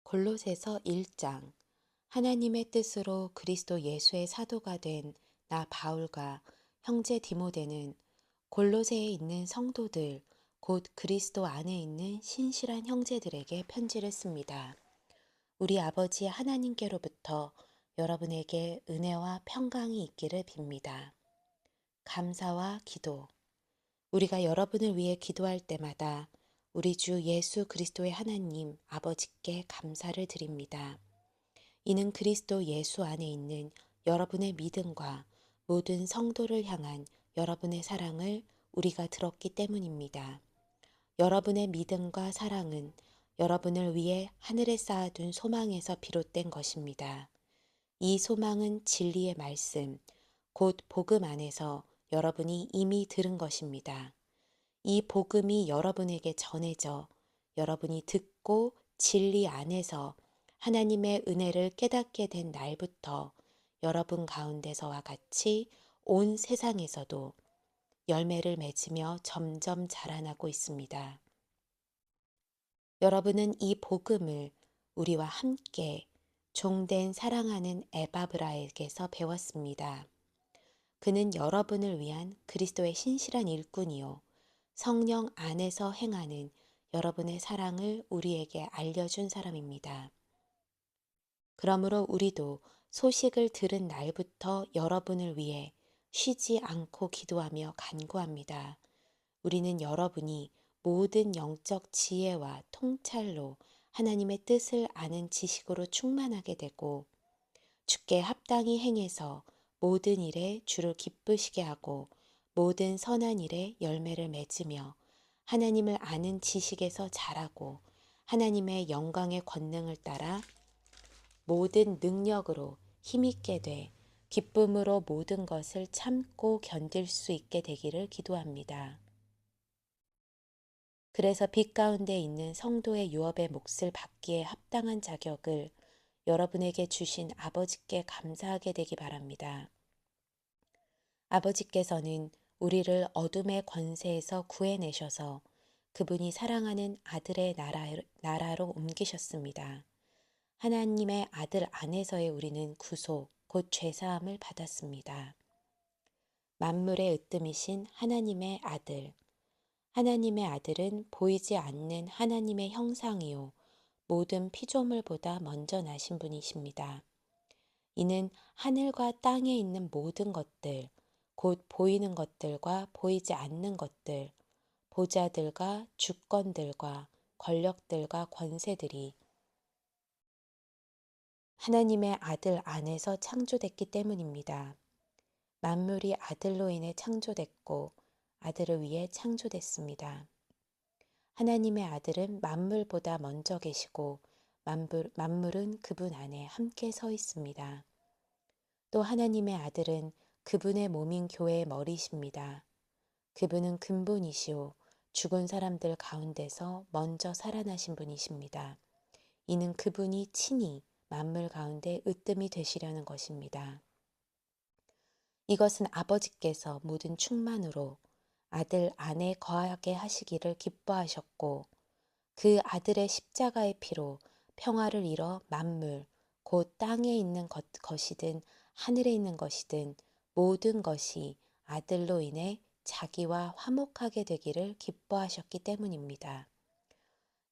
골로새서 1장. 하나님의 뜻으로 그리스도 예수의 사도가 된 나 바울과 형제 디모데는 골로새에 있는 성도들 곧 그리스도 안에 있는 신실한 형제들에게 편지를 씁니다. 우리 아버지 하나님께로부터 여러분에게 은혜와 평강이 있기를 빕니다. 감사와 기도. 우리가 여러분을 위해 기도할 때마다 우리 주 예수 그리스도의 하나님 아버지께 감사를 드립니다. 이는 그리스도 예수 안에 있는 여러분의 믿음과 모든 성도를 향한 여러분의 사랑을 우리가 들었기 때문입니다. 여러분의 믿음과 사랑은 여러분을 위해 하늘에 쌓아둔 소망에서 비롯된 것입니다. 이 소망은 진리의 말씀, 곧 복음 안에서 여러분이 이미 들은 것입니다. 이 복음이 여러분에게 전해져 여러분이 듣고 진리 안에서 하나님의 은혜를 깨닫게 된 날부터 여러분 가운데서와 같이 온 세상에서도 열매를 맺으며 점점 자라나고 있습니다. 여러분은 이 복음을 우리와 함께 종된 사랑하는 에바브라에게서 배웠습니다. 그는 여러분을 위한 그리스도의 신실한 일꾼이요. 성령 안에서 행하는 여러분의 사랑을 우리에게 알려준 사람입니다. 그러므로 우리도 소식을 들은 날부터 여러분을 위해 쉬지 않고 기도하며 간구합니다. 우리는 여러분이 모든 영적 지혜와 통찰로 하나님의 뜻을 아는 지식으로 충만하게 되고 주께 합당히 행해서 모든 일에 주를 기쁘시게 하고 모든 선한 일에 열매를 맺으며 하나님을 아는 지식에서 자라고 하나님의 영광의 권능을 따라 모든 능력으로 힘있게 돼 기쁨으로 모든 것을 참고 견딜 수 있게 되기를 기도합니다. 그래서 빛 가운데 있는 성도의 유업의 몫을 받기에 합당한 자격을 여러분에게 주신 아버지께 감사하게 되기 바랍니다. 아버지께서는 우리를 어둠의 권세에서 구해내셔서 그분이 사랑하는 아들의 나라로 옮기셨습니다. 하나님의 아들 안에서의 우리는 구속, 곧 죄사함을 받았습니다. 만물의 으뜸이신 하나님의 아들. 하나님의 아들은 보이지 않는 하나님의 형상이요. 모든 피조물보다 먼저 나신 분이십니다. 이는 하늘과 땅에 있는 모든 것들, 곧 보이는 것들과 보이지 않는 것들, 보좌들과 주권들과 권력들과 권세들이 하나님의 아들 안에서 창조됐기 때문입니다. 만물이 아들로 인해 창조됐고 아들을 위해 창조됐습니다. 하나님의 아들은 만물보다 먼저 계시고 만물은 그분 안에 함께 서 있습니다. 또 하나님의 아들은 그분의 몸인 교회의 머리십니다. 그분은 근본이시오 죽은 사람들 가운데서 먼저 살아나신 분이십니다. 이는 그분이 친히 만물 가운데 으뜸이 되시려는 것입니다. 이것은 아버지께서 모든 충만으로 아들 안에 거하게 하시기를 기뻐하셨고 그 아들의 십자가의 피로 평화를 이뤄 만물 곧 땅에 있는 것이든 하늘에 있는 것이든 모든 것이 아들로 인해 자기와 화목하게 되기를 기뻐하셨기 때문입니다.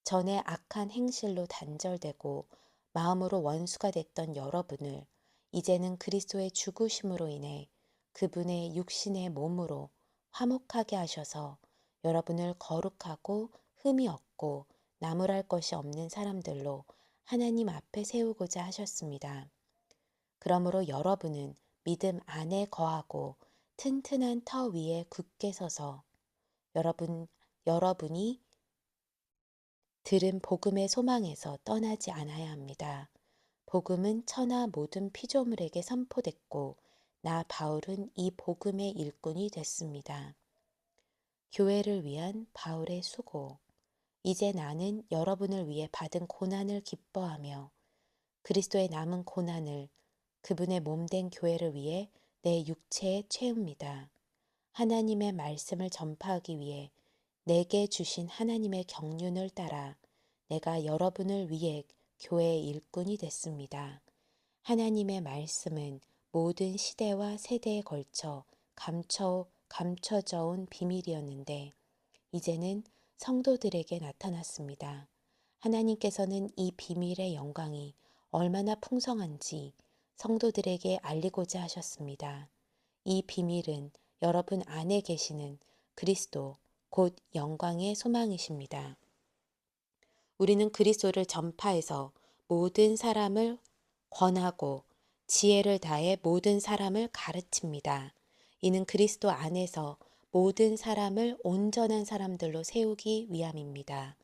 전에 악한 행실로 단절되고 마음으로 원수가 됐던 여러분을 이제는 그리스도의 죽으심으로 인해 그분의 육신의 몸으로 화목하게 하셔서 여러분을 거룩하고 흠이 없고 나무랄 것이 없는 사람들로 하나님 앞에 세우고자 하셨습니다. 그러므로 여러분은 믿음 안에 거하고 튼튼한 터 위에 굳게 서서 여러분이 들은 복음의 소망에서 떠나지 않아야 합니다. 복음은 천하 모든 피조물에게 선포됐고 나 바울은 이 복음의 일꾼이 됐습니다. 교회를 위한 바울의 수고. 이제 나는 여러분을 위해 받은 고난을 기뻐하며 그리스도의 남은 고난을 그분의 몸된 교회를 위해 내 육체에 채웁니다. 하나님의 말씀을 전파하기 위해 내게 주신 하나님의 경륜을 따라 내가 여러분을 위해 교회의 일꾼이 됐습니다. 하나님의 말씀은 모든 시대와 세대에 걸쳐 감춰져 온 비밀이었는데 이제는 성도들에게 나타났습니다. 하나님께서는 이 비밀의 영광이 얼마나 풍성한지 성도들에게 알리고자 하셨습니다. 이 비밀은 여러분 안에 계시는 그리스도, 곧 영광의 소망이십니다. 우리는 그리스도를 전파해서 모든 사람을 권하고 지혜를 다해 모든 사람을 가르칩니다. 이는 그리스도 안에서 모든 사람을 온전한 사람들로 세우기 위함입니다.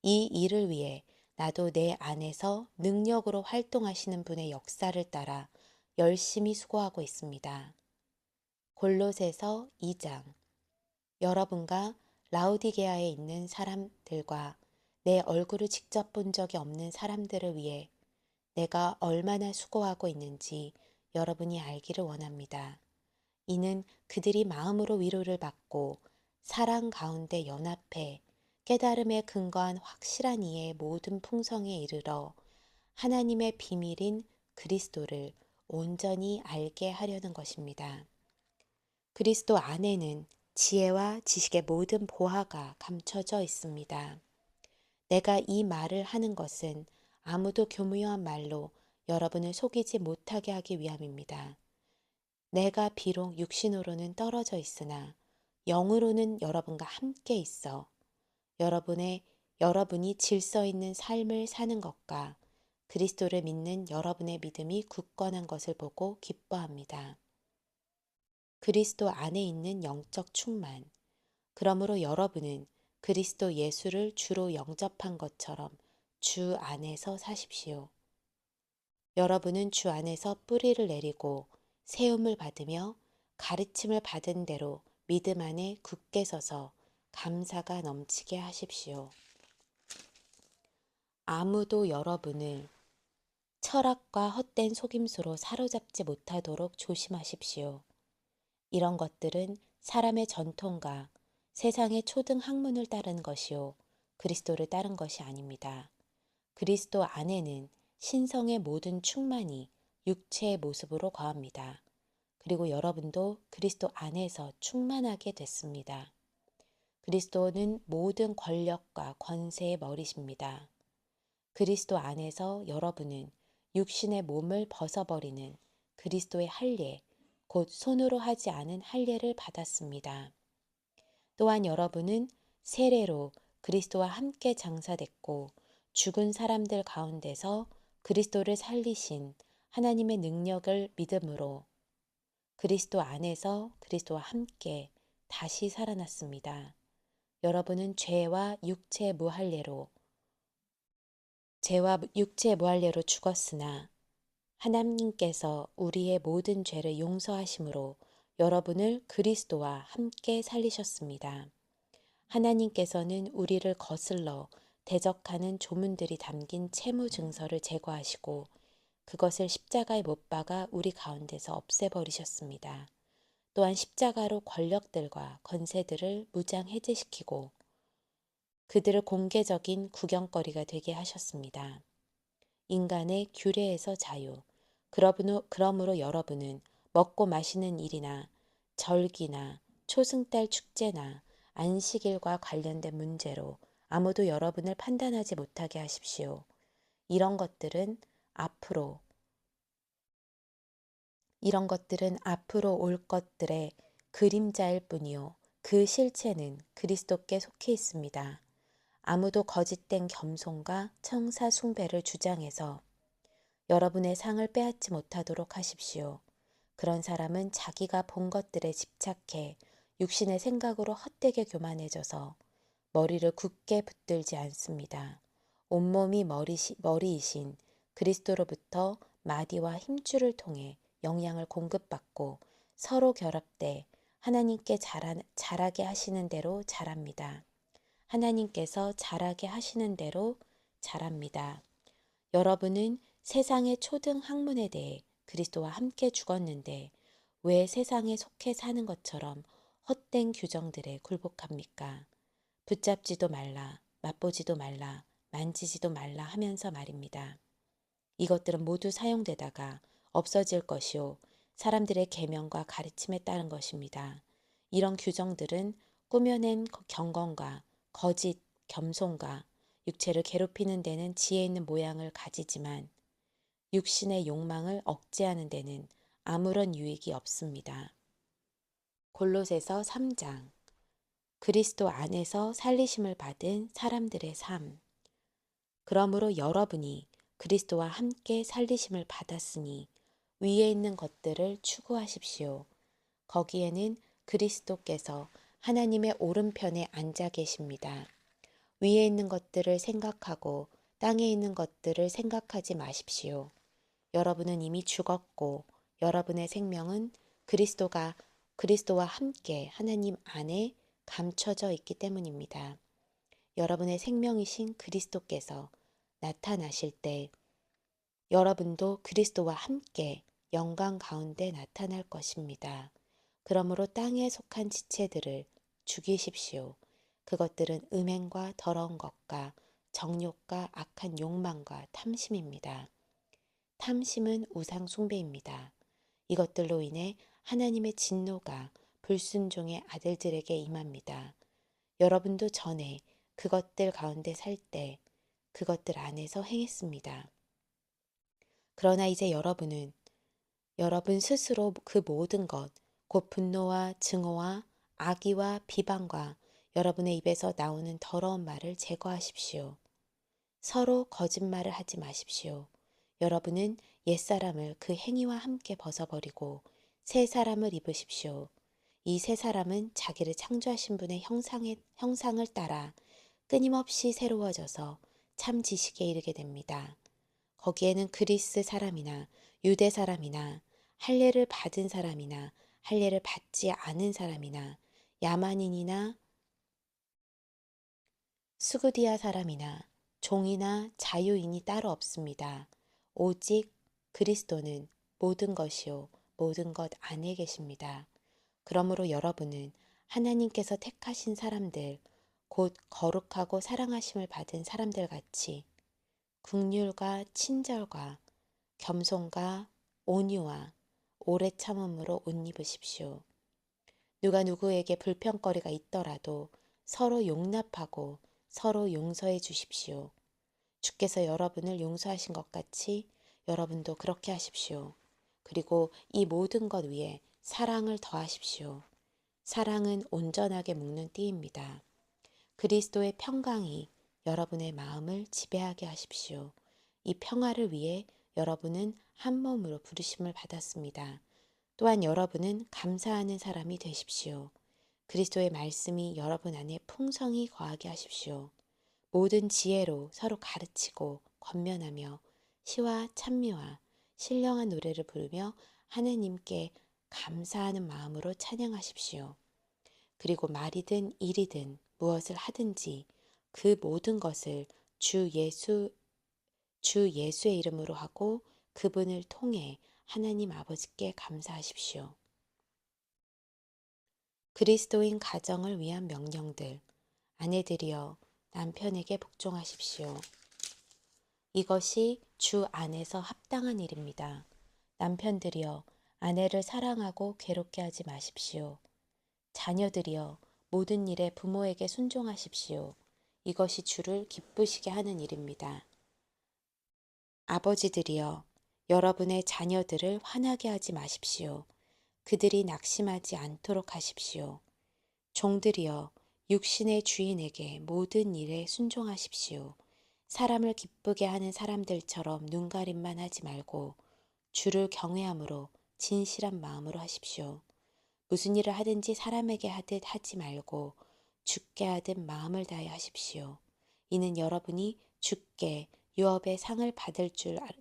이 일을 위해 나도 내 안에서 능력으로 활동하시는 분의 역사를 따라 열심히 수고하고 있습니다. 골로새서 2장. 여러분과 라우디게아에 있는 사람들과 내 얼굴을 직접 본 적이 없는 사람들을 위해 내가 얼마나 수고하고 있는지 여러분이 알기를 원합니다. 이는 그들이 마음으로 위로를 받고 사랑 가운데 연합해 깨달음에 근거한 확실한 이의 모든 풍성에 이르러 하나님의 비밀인 그리스도를 온전히 알게 하려는 것입니다. 그리스도 안에는 지혜와 지식의 모든 보화가 감춰져 있습니다. 내가 이 말을 하는 것은 아무도 교묘한 말로 여러분을 속이지 못하게 하기 위함입니다. 내가 비록 육신으로는 떨어져 있으나 영으로는 여러분과 함께 있어 여러분이 질서 있는 삶을 사는 것과 그리스도를 믿는 여러분의 믿음이 굳건한 것을 보고 기뻐합니다. 그리스도 안에 있는 영적 충만. 그러므로 여러분은 그리스도 예수를 주로 영접한 것처럼 주 안에서 사십시오. 여러분은 주 안에서 뿌리를 내리고 세움을 받으며 가르침을 받은 대로 믿음 안에 굳게 서서 감사가 넘치게 하십시오. 아무도 여러분을 철학과 헛된 속임수로 사로잡지 못하도록 조심하십시오. 이런 것들은 사람의 전통과 세상의 초등 학문을 따른 것이요 그리스도를 따른 것이 아닙니다. 그리스도 안에는 신성의 모든 충만이 육체의 모습으로 거합니다. 그리고 여러분도 그리스도 안에서 충만하게 됐습니다. 그리스도는 모든 권력과 권세의 머리십니다. 그리스도 안에서 여러분은 육신의 몸을 벗어버리는 그리스도의 할례, 곧 손으로 하지 않은 할례를 받았습니다. 또한 여러분은 세례로 그리스도와 함께 장사됐고 죽은 사람들 가운데서 그리스도를 살리신 하나님의 능력을 믿음으로 그리스도 안에서 그리스도와 함께 다시 살아났습니다. 여러분은 죄와 육체 무할례로 죽었으나 하나님께서 우리의 모든 죄를 용서하심으로 여러분을 그리스도와 함께 살리셨습니다. 하나님께서는 우리를 거슬러 대적하는 조문들이 담긴 채무 증서를 제거하시고 그것을 십자가에 못 박아 우리 가운데서 없애버리셨습니다. 또한 십자가로 권력들과 권세들을 무장해제시키고 그들을 공개적인 구경거리가 되게 하셨습니다. 인간의 규례에서 자유. 그러므로 여러분은 먹고 마시는 일이나 절기나 초승달 축제나 안식일과 관련된 문제로 아무도 여러분을 판단하지 못하게 하십시오. 이런 것들은 앞으로 올 것들의 그림자일 뿐이요. 그 실체는 그리스도께 속해 있습니다. 아무도 거짓된 겸손과 청사 숭배를 주장해서 여러분의 상을 빼앗지 못하도록 하십시오. 그런 사람은 자기가 본 것들에 집착해 육신의 생각으로 헛되게 교만해져서 머리를 굳게 붙들지 않습니다. 온몸이 머리이신 그리스도로부터 마디와 힘줄을 통해 영양을 공급받고 서로 결합돼 하나님께 자라게 하시는 대로 자랍니다. 하나님께서 자라게 하시는 대로 자랍니다. 여러분은 세상의 초등 학문에 대해 그리스도와 함께 죽었는데 왜 세상에 속해 사는 것처럼 헛된 규정들에 굴복합니까? 붙잡지도 말라, 맛보지도 말라, 만지지도 말라 하면서 말입니다. 이것들은 모두 사용되다가 없어질 것이요. 사람들의 계명과 가르침에 따른 것입니다. 이런 규정들은 꾸며낸 경건과 거짓, 겸손과 육체를 괴롭히는 데는 지혜 있는 모양을 가지지만 육신의 욕망을 억제하는 데는 아무런 유익이 없습니다. 골로새서 3장 그리스도 안에서 살리심을 받은 사람들의 삶. 그러므로 여러분이 그리스도와 함께 살리심을 받았으니 위에 있는 것들을 추구하십시오. 거기에는 그리스도께서 하나님의 오른편에 앉아 계십니다. 위에 있는 것들을 생각하고 땅에 있는 것들을 생각하지 마십시오. 여러분은 이미 죽었고 여러분의 생명은 그리스도와 함께 하나님 안에 감춰져 있기 때문입니다. 여러분의 생명이신 그리스도께서 나타나실 때 여러분도 그리스도와 함께 영광 가운데 나타날 것입니다. 그러므로 땅에 속한 지체들을 죽이십시오. 그것들은 음행과 더러운 것과 정욕과 악한 욕망과 탐심입니다. 탐심은 우상 숭배입니다. 이것들로 인해 하나님의 진노가 불순종의 아들들에게 임합니다. 여러분도 전에 그것들 가운데 살 때 그것들 안에서 행했습니다. 그러나 이제 여러분은 여러분 스스로 그 모든 것, 곧 분노와 증오와 악의와 비방과 여러분의 입에서 나오는 더러운 말을 제거하십시오. 서로 거짓말을 하지 마십시오. 여러분은 옛사람을 그 행위와 함께 벗어버리고 새 사람을 입으십시오. 이 새 사람은 자기를 창조하신 분의 형상을 따라 끊임없이 새로워져서 참 지식에 이르게 됩니다. 거기에는 그리스 사람이나 유대 사람이나 할례를 받은 사람이나 할례를 받지 않은 사람이나 야만인이나 수구디아 사람이나 종이나 자유인이 따로 없습니다. 오직 그리스도는 모든 것이요 모든 것 안에 계십니다. 그러므로 여러분은 하나님께서 택하신 사람들, 곧 거룩하고 사랑하심을 받은 사람들 같이 긍휼과 친절과 겸손과 온유와 오래 참음으로 옷 입으십시오. 누가 누구에게 불평거리가 있더라도 서로 용납하고 서로 용서해 주십시오. 주께서 여러분을 용서하신 것 같이 여러분도 그렇게 하십시오. 그리고 이 모든 것 위에 사랑을 더하십시오. 사랑은 온전하게 묶는 띠입니다. 그리스도의 평강이 여러분의 마음을 지배하게 하십시오. 이 평화를 위해 여러분은 한 몸으로 부르심을 받았습니다. 또한 여러분은 감사하는 사람이 되십시오. 그리스도의 말씀이 여러분 안에 풍성히 거하게 하십시오. 모든 지혜로 서로 가르치고 권면하며 시와 찬미와 신령한 노래를 부르며 하느님께 감사하는 마음으로 찬양하십시오. 그리고 말이든 일이든 무엇을 하든지 그 모든 것을 주 예수의 이름으로 하고 그분을 통해 하나님 아버지께 감사하십시오. 그리스도인 가정을 위한 명령들. 아내들이여 남편에게 복종하십시오. 이것이 주 안에서 합당한 일입니다. 남편들이여 아내를 사랑하고 괴롭게 하지 마십시오. 자녀들이여 모든 일에 부모에게 순종하십시오. 이것이 주를 기쁘시게 하는 일입니다. 아버지들이여 여러분의 자녀들을 화나게 하지 마십시오. 그들이 낙심하지 않도록 하십시오. 종들이여 육신의 주인에게 모든 일에 순종하십시오. 사람을 기쁘게 하는 사람들처럼 눈가림만 하지 말고 주를 경외함으로 진실한 마음으로 하십시오. 무슨 일을 하든지 사람에게 하듯 하지 말고 주께 하듯 마음을 다해 하십시오. 이는 여러분이 주께 유업의 상을 받을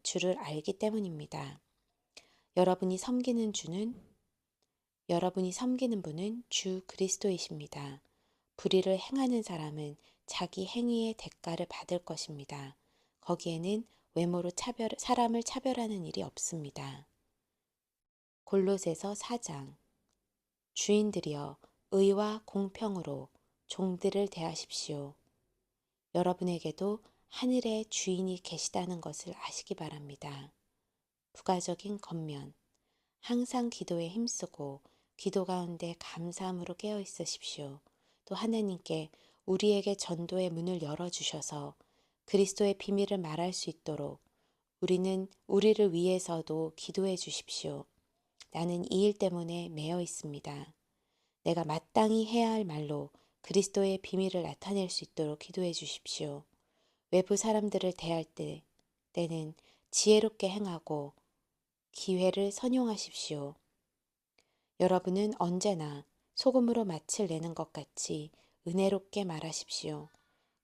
줄을 알기 때문입니다. 여러분이 섬기는 분은 주 그리스도이십니다. 불의를 행하는 사람은 자기 행위의 대가를 받을 것입니다. 거기에는 외모로 사람을 차별하는 일이 없습니다. 골로새서 4장 주인들이여 의와 공평으로 종들을 대하십시오. 여러분에게도 하늘의 주인이 계시다는 것을 아시기 바랍니다. 부가적인 겉면. 항상 기도에 힘쓰고 기도 가운데 감사함으로 깨어 있으십시오. 또 하나님께 우리에게 전도의 문을 열어주셔서 그리스도의 비밀을 말할 수 있도록 우리를 위해서도 기도해 주십시오. 나는 이 일 때문에 매여 있습니다. 내가 마땅히 해야 할 말로 그리스도의 비밀을 나타낼 수 있도록 기도해 주십시오. 외부 사람들을 대할 때는 지혜롭게 행하고 기회를 선용하십시오. 여러분은 언제나 소금으로 맛을 내는 것 같이 은혜롭게 말하십시오.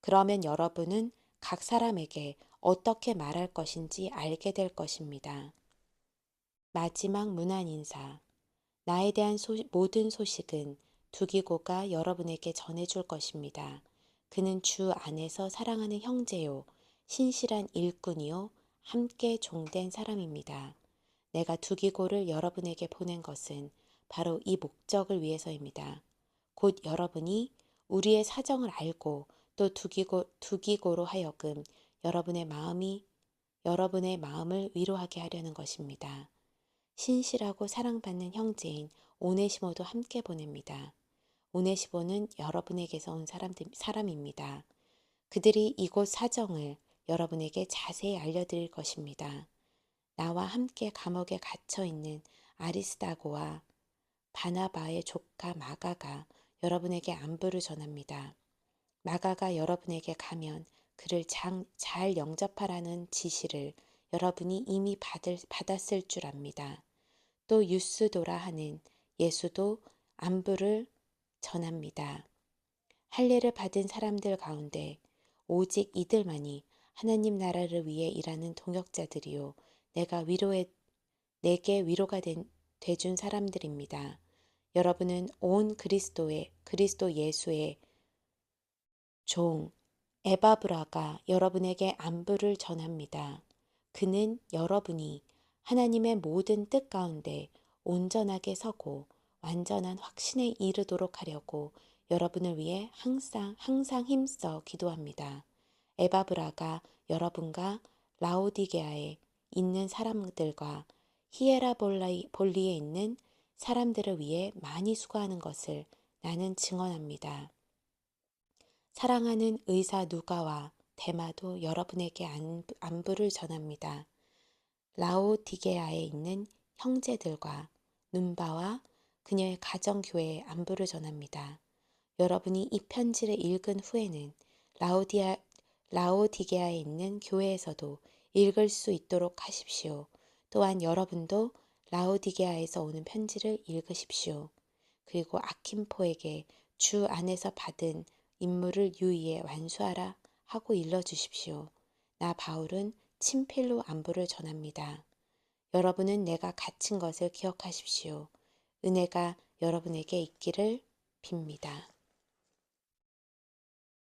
그러면 여러분은 각 사람에게 어떻게 말할 것인지 알게 될 것입니다. 마지막 문안 인사. 나에 대한 모든 소식은 두기고가 여러분에게 전해줄 것입니다. 그는 주 안에서 사랑하는 형제요, 신실한 일꾼이요, 함께 종된 사람입니다. 내가 두기고를 여러분에게 보낸 것은 바로 이 목적을 위해서입니다. 곧 여러분이 우리의 사정을 알고 또 두기고로 하여금 여러분의 마음을 위로하게 하려는 것입니다. 신실하고 사랑받는 형제인 오네시모도 함께 보냅니다. 오네시모는 여러분에게서 온 사람입니다. 그들이 이곳 사정을 여러분에게 자세히 알려드릴 것입니다. 나와 함께 감옥에 갇혀 있는 아리스다고와 바나바의 조카 마가가 여러분에게 안부를 전합니다. 마가가 여러분에게 가면 그를 잘 영접하라는 지시를 여러분이 이미 받았을 줄 압니다. 또 유스도라 하는 예수도 안부를 전합니다. 할례를 받은 사람들 가운데 오직 이들만이 하나님 나라를 위해 일하는 동역자들이요 내게 위로가 돼준 사람들입니다. 여러분은 온 그리스도 예수의 종 에바브라가 여러분에게 안부를 전합니다. 그는 여러분이 하나님의 모든 뜻 가운데 온전하게 서고 완전한 확신에 이르도록 하려고 여러분을 위해 항상 힘써 기도합니다. 에바브라가 여러분과 라오디게아에 있는 사람들과 히에라볼리에 있는 사람들을 위해 많이 수고하는 것을 나는 증언합니다. 사랑하는 의사 누가와 데마도 여러분에게 안부를 전합니다. 라오디게아에 있는 형제들과 눈바와 그녀의 가정교회에 안부를 전합니다. 여러분이 이 편지를 읽은 후에는 라오디게아에 있는 교회에서도 읽을 수 있도록 하십시오. 또한 여러분도 라오디게아에서 오는 편지를 읽으십시오. 그리고 아킴포에게 주 안에서 받은 임무를 유의에 완수하라 하고 일러주십시오. 나 바울은 친필로 안부를 전합니다. 여러분은 내가 갇힌 것을 기억하십시오. 은혜가 여러분에게 있기를 빕니다.